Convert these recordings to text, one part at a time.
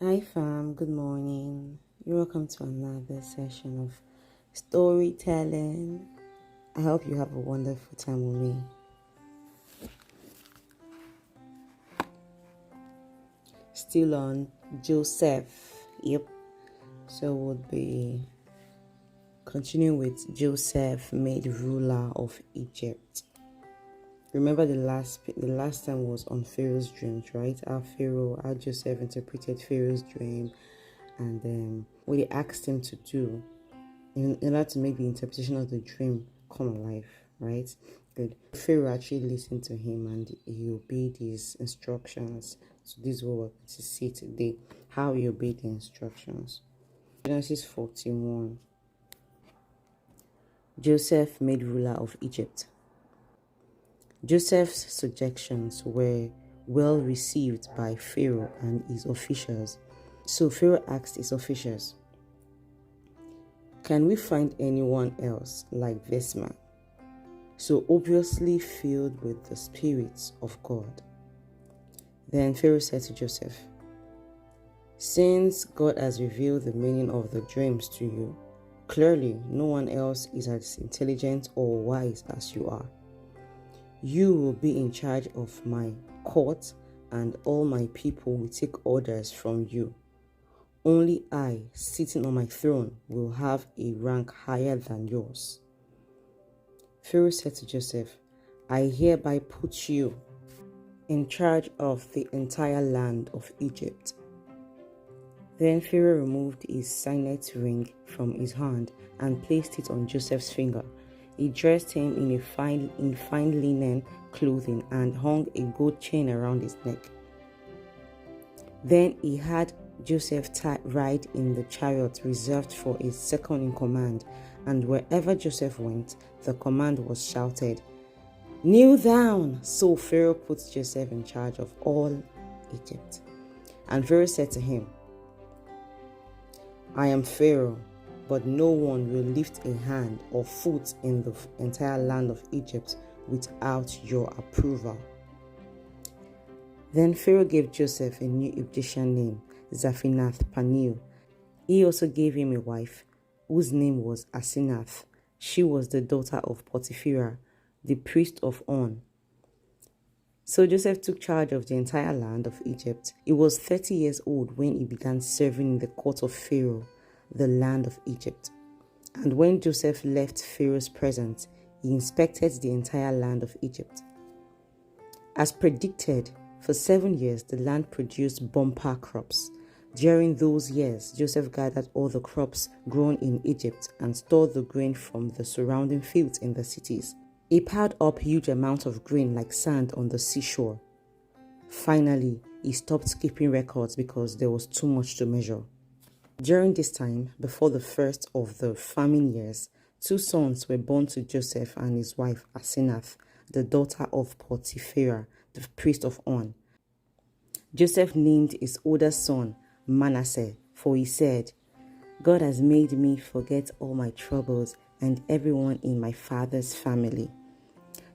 Hi fam, good morning. You're welcome to another session of storytelling. I hope you have a wonderful time with me. Still on Joseph. Yep. So we'll be continuing with Joseph made ruler of Egypt. Remember the last time was on Pharaoh's dreams, right? How Joseph interpreted Pharaoh's dream and what he asked him to do in order to make the interpretation of the dream come alive, right? Good. Pharaoh actually listened to him and he obeyed his instructions. So this is what we're going to see today, how he obeyed the instructions. Genesis 41. Joseph made ruler of Egypt. Joseph's suggestions were well received by Pharaoh and his officials. So Pharaoh asked his officials, "Can we find anyone else like this man?" So obviously filled with the spirits of God. Then Pharaoh said to Joseph, "Since God has revealed the meaning of the dreams to you, clearly no one else is as intelligent or wise as you are. You will be in charge of my court, and all my people will take orders from you. Only I, sitting on my throne, will have a rank higher than yours." Pharaoh said to Joseph, "I hereby put you in charge of the entire land of Egypt." Then Pharaoh removed his signet ring from his hand and placed it on Joseph's finger. He dressed him in fine linen clothing and hung a gold chain around his neck. Then he had Joseph ride in the chariot reserved for his second in command, and wherever Joseph went, the command was shouted, "Kneel down!" So Pharaoh put Joseph in charge of all Egypt. And Pharaoh said to him, "I am Pharaoh, but no one will lift a hand or foot in the entire land of Egypt without your approval." Then Pharaoh gave Joseph a new Egyptian name, Zaphenath-Paneah. He also gave him a wife, whose name was Asenath. She was the daughter of Potiphera, the priest of On. So Joseph took charge of the entire land of Egypt. He was 30 years old when he began serving in the court of Pharaoh, the land of Egypt. And when Joseph left Pharaoh's presence, he inspected the entire land of Egypt. As predicted, for 7 years the land produced bumper crops. During those years, Joseph gathered all the crops grown in Egypt and stored the grain from the surrounding fields in the cities. He piled up huge amounts of grain like sand on the seashore. Finally, he stopped keeping records because there was too much to measure. During this time, before the first of the famine years, 2 sons were born to Joseph and his wife Asenath, the daughter of Potiphera, the priest of On. Joseph named his older son Manasseh, for he said, "God has made me forget all my troubles and everyone in my father's family."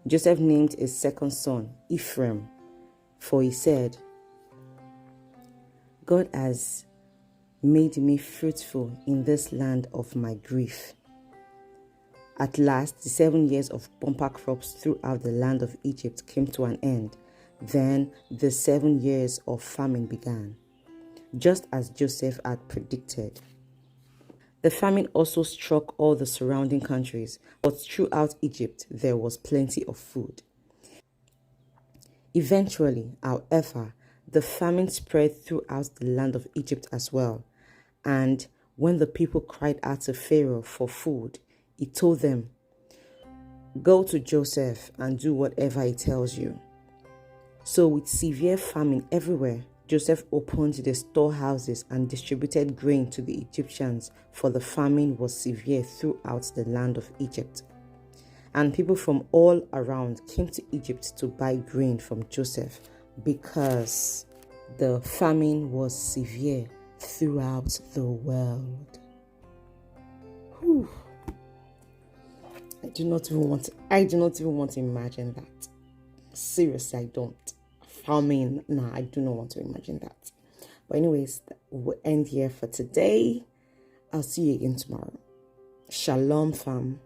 Joseph named his second son Ephraim, for he said, "God has made me fruitful in this land of my grief." At last, the 7 years of bumper crops throughout the land of Egypt came to an end. Then the 7 years of famine began, just as Joseph had predicted. The famine also struck all the surrounding countries, but throughout Egypt there was plenty of food. Eventually, however, the famine spread throughout the land of Egypt as well. And when the people cried out to Pharaoh for food, he told them, "Go to Joseph and do whatever he tells you." So with severe famine everywhere, Joseph opened the storehouses and distributed grain to the Egyptians, for the famine was severe throughout the land of Egypt. And people from all around came to Egypt to buy grain from Joseph because the famine was severe throughout the world. Whew. I do not even want to imagine that. Seriously, I don't. Famine, I do not want to imagine that. But anyways, we'll end here for today. I'll see you again tomorrow. Shalom, fam.